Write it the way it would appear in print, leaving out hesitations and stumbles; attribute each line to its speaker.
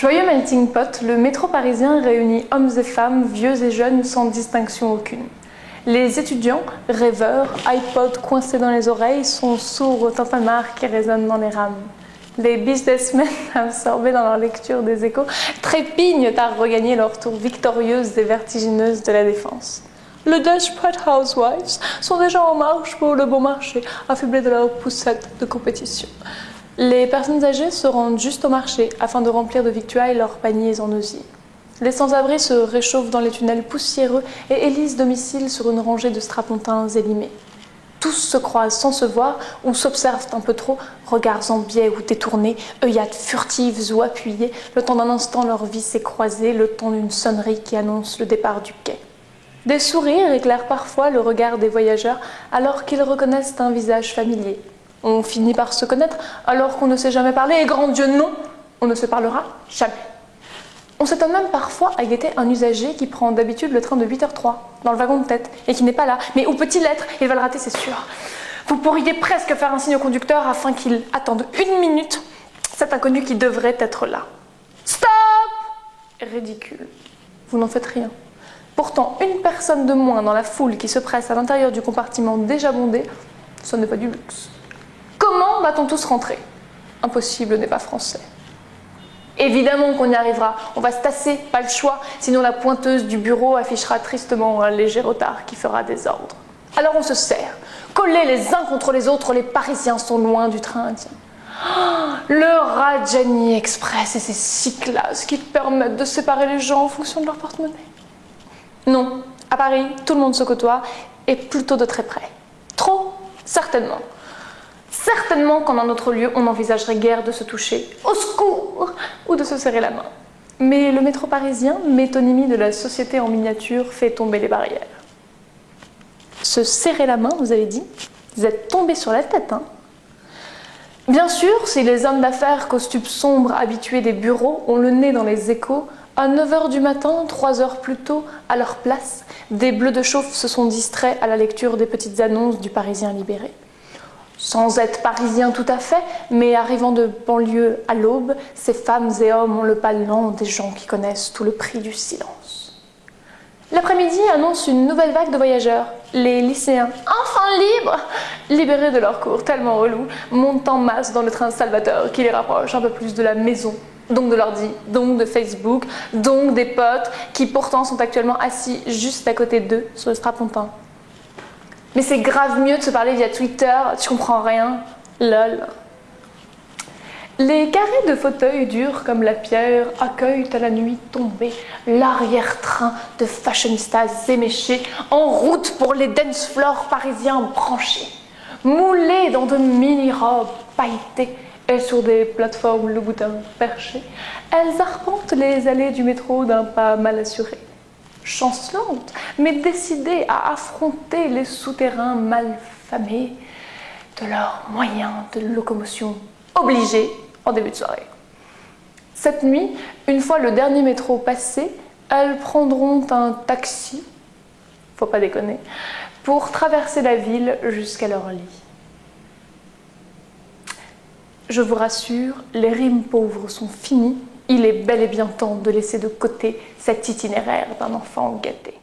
Speaker 1: Joyeux melting pot, le métro parisien réunit hommes et femmes, vieux et jeunes, sans distinction aucune. Les étudiants, rêveurs, iPod coincés dans les oreilles, sont sourds au tintamarre qui résonne dans les rames. Les businessmen, absorbés dans leur lecture des Échos, trépignent à regagner leur tour victorieuse et vertigineuse de la Défense. Les Desperate Housewives sont déjà en marche pour le bon marché, affublés de leur poussette de compétition. Les personnes âgées se rendent juste au marché afin de remplir de victuailles leurs paniers en osier. Les sans-abri se réchauffent dans les tunnels poussiéreux et élisent domicile sur une rangée de strapontins élimés. Tous se croisent sans se voir ou s'observent un peu trop, regards en biais ou détournés, œillades furtives ou appuyées, le temps d'un instant leur vie s'est croisée, le temps d'une sonnerie qui annonce le départ du quai. Des sourires éclairent parfois le regard des voyageurs alors qu'ils reconnaissent un visage familier. On finit par se connaître alors qu'on ne s'est jamais parlé, et grand Dieu non, on ne se parlera jamais. On s'étonne même parfois à guetter un usager qui prend d'habitude le train de 8h03 dans le wagon de tête et qui n'est pas là. Mais où peut-il être? Il va le rater, c'est sûr. Vous pourriez presque faire un signe au conducteur afin qu'il attende 1 minute cet inconnu qui devrait être là. Stop! Ridicule. Vous n'en faites rien. Pourtant, une personne de moins dans la foule qui se presse à l'intérieur du compartiment déjà bondé, ce n'est pas du luxe. Comment va-t-on tous rentrer? Impossible n'est pas français. Évidemment qu'on y arrivera, on va se tasser, pas le choix, sinon la pointeuse du bureau affichera tristement un léger retard qui fera désordre. Alors on se serre, collés les uns contre les autres, les Parisiens sont loin du train indien. Le Rajdhani Express et ses 6 classes qui permettent de séparer les gens en fonction de leur porte-monnaie. Non, à Paris, tout le monde se côtoie, et plutôt de très près. Trop? Certainement. Certainement qu'en un autre lieu, on n'envisagerait guère de se toucher, au secours, ou de se serrer la main. Mais le métro parisien, métonymie de la société en miniature, fait tomber les barrières. Se serrer la main, vous avez dit? Vous êtes tombé sur la tête, hein? Bien sûr, si les hommes d'affaires, costumes sombres, habitués des bureaux, ont le nez dans les Échos, à 9h du matin, 3 heures plus tôt, à leur place, des bleus de chauffe se sont distraits à la lecture des petites annonces du Parisien libéré. Sans être parisiens tout à fait, mais arrivant de banlieue à l'aube, ces femmes et hommes ont le pas lent des gens qui connaissent tout le prix du silence. L'après-midi annonce une nouvelle vague de voyageurs. Les lycéens, enfin libres, libérés de leurs cours tellement relous, montent en masse dans le train salvateur qui les rapproche un peu plus de la maison, donc de l'ordi, donc de Facebook, donc des potes qui pourtant sont actuellement assis juste à côté d'eux sur le strapontin. Mais c'est grave mieux de se parler via Twitter, tu comprends rien, lol. Les carrés de fauteuils durs comme la pierre accueillent à la nuit tombée l'arrière-train de fashionistas éméchés en route pour les dance floors parisiens branchés, moulés dans de mini-robes pailletées et sur des plateformes Louboutin perchées, elles arpentent les allées du métro d'un pas mal assuré. Chancelantes, mais décidées à affronter les souterrains mal famés de leurs moyens de locomotion obligés en début de soirée. Cette nuit, une fois le dernier métro passé, elles prendront un taxi, faut pas déconner, pour traverser la ville jusqu'à leur lit. Je vous rassure, les rimes pauvres sont finies. Il est bel et bien temps de laisser de côté cet itinéraire d'un enfant gâté.